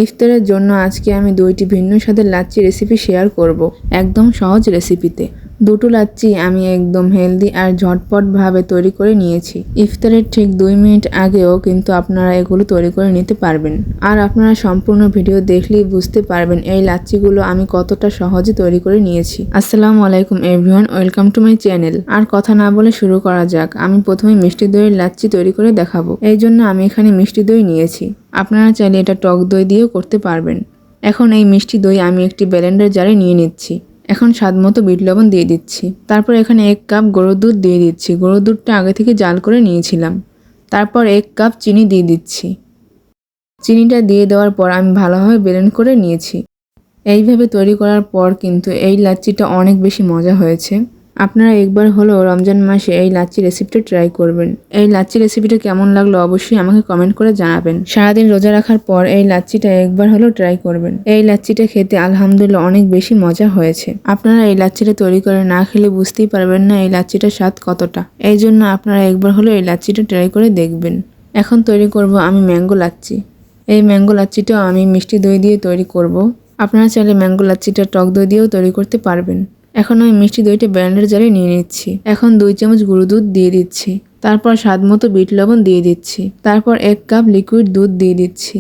ইফতারের জন্য আজকে আমি 2টি ভিন্ন স্বাদের লাচ্ছি রেসিপি শেয়ার করব, একদম সহজ রেসিপিতে। দুটো লাচ্ছি আমি একদম হেলদি আর ঝটপটভাবে তৈরি করে নিয়েছি। ইফতারের ঠিক 2 মিনিট আগেও কিন্তু আপনারা এগুলো তৈরি করে নিতে পারবেন। আর আপনারা সম্পূর্ণ ভিডিও দেখলেই বুঝতে পারবেন এই লাচ্ছিগুলো আমি কতটা সহজে তৈরি করে নিয়েছি। আসসালামু আলাইকুম everyone, welcome to my channel. আর কথা না বলে শুরু করা যাক। আমি প্রথমে মিষ্টি দইয়ের লাচ্ছি তৈরি করে দেখাবো। এই জন্য আমি এখানে মিষ্টি দই নিয়েছি। আপনারা চাইলে এটা টক দই দিয়েও করতে পারবেন। এখন এই মিষ্টি দই আমি একটি ব্লেন্ডার জারে নিয়ে নিচ্ছি। এখন স্বাদমতো বিট লবণ দিয়ে দিচ্ছি। তারপর এখানে 1 কাপ গরুর দুধ দিয়ে দিচ্ছি। গরুর দুধটা আগে থেকে জাল করে নিয়েছিলাম। তারপর 1 কাপ চিনি দিয়ে দিচ্ছি। চিনিটা দিয়ে দেওয়ার পর আমি ভালোভাবে ব্লেন্ড করে নিয়েছি। এইভাবে তৈরি করার পর কিন্তু এই লাচ্ছিটা অনেক বেশি মজা হয়েছে। আপনারা একবার হলেও রমজান মাসে এই লাচ্ছি রেসিপিটা ট্রাই করবেন। এই লাচ্ছি রেসিপিটা কেমন লাগলো অবশ্যই আমাকে কমেন্ট করে জানাবেন। সারাদিন রোজা রাখার পর এই লাচ্ছিটা একবার হলেও ট্রাই করবেন। এই লাচ্ছিটা খেতে আলহামদুলিল্লাহ অনেক বেশি মজা হয়েছে। আপনারা এই লাচ্ছিটা তৈরি করে না খেলে বুঝতেই পারবেন না এই লাচ্ছিটার স্বাদ কতটা। এই জন্য আপনারা একবার হলেও এই লাচ্ছিটা ট্রাই করে দেখবেন। এখন তৈরি করব আমি ম্যাঙ্গো লাচ্ছি। এই ম্যাঙ্গো লাচ্ছিটাও আমি মিষ্টি দই দিয়ে তৈরি করব। আপনারা চাইলে ম্যাঙ্গো লাচ্ছিটা টক দই দিয়েও তৈরি করতে পারবেন। এখন আমি মিষ্টি দইটা ব্লেন্ডার জারে নিয়ে নিচ্ছি। এখন 2 চামচ গুঁড়ো দুধ দিয়ে দিচ্ছি। তারপর স্বাদমতো বিট লবণ দিয়ে দিচ্ছি। তারপর 1 কাপ লিকুইড দুধ দিয়ে দিচ্ছি।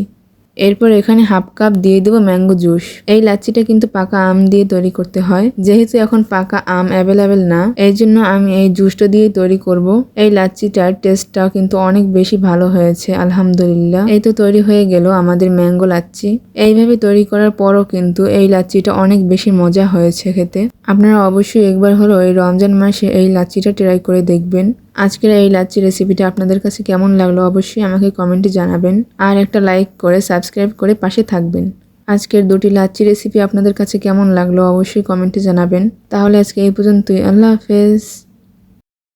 এরপর এখানে 1/2 কাপ দিয়ে দেবো ম্যাঙ্গো জুস। এই লাচ্ছিটা কিন্তু পাকা আম দিয়ে তৈরি করতে হয়। যেহেতু এখন পাকা আম অ্যাভেলেবেল না, এই জন্য আমি এই জুসটা দিয়েই তৈরি করব। এই লাচ্ছিটার টেস্টটাও কিন্তু অনেক বেশি ভালো হয়েছে আলহামদুলিল্লাহ। এই তো তৈরি হয়ে গেল আমাদের ম্যাঙ্গো লাচ্ছি। এইভাবে তৈরি করার পরও কিন্তু এই লাচ্ছিটা অনেক বেশি মজা হয়েছে খেতে। আপনারা অবশ্যই একবার হলেও এই রমজান মাসে এই লাচ্ছিটা ট্রাই করে দেখবেন। আজকের এই লাচ্ছি রেসিপিটা আপনাদের কাছে কেমন লাগলো অবশ্যই আমাকে কমেন্টে জানাবেন। আর একটা লাইক করে সাবস্ক্রাইব করে পাশে থাকবেন। আজকের 2টি লাচ্ছি রেসিপি আপনাদের কাছে কেমন লাগলো অবশ্যই কমেন্টে জানাবেন। তাহলে আজকে এই পর্যন্তই। আল্লাহ হাফেজ।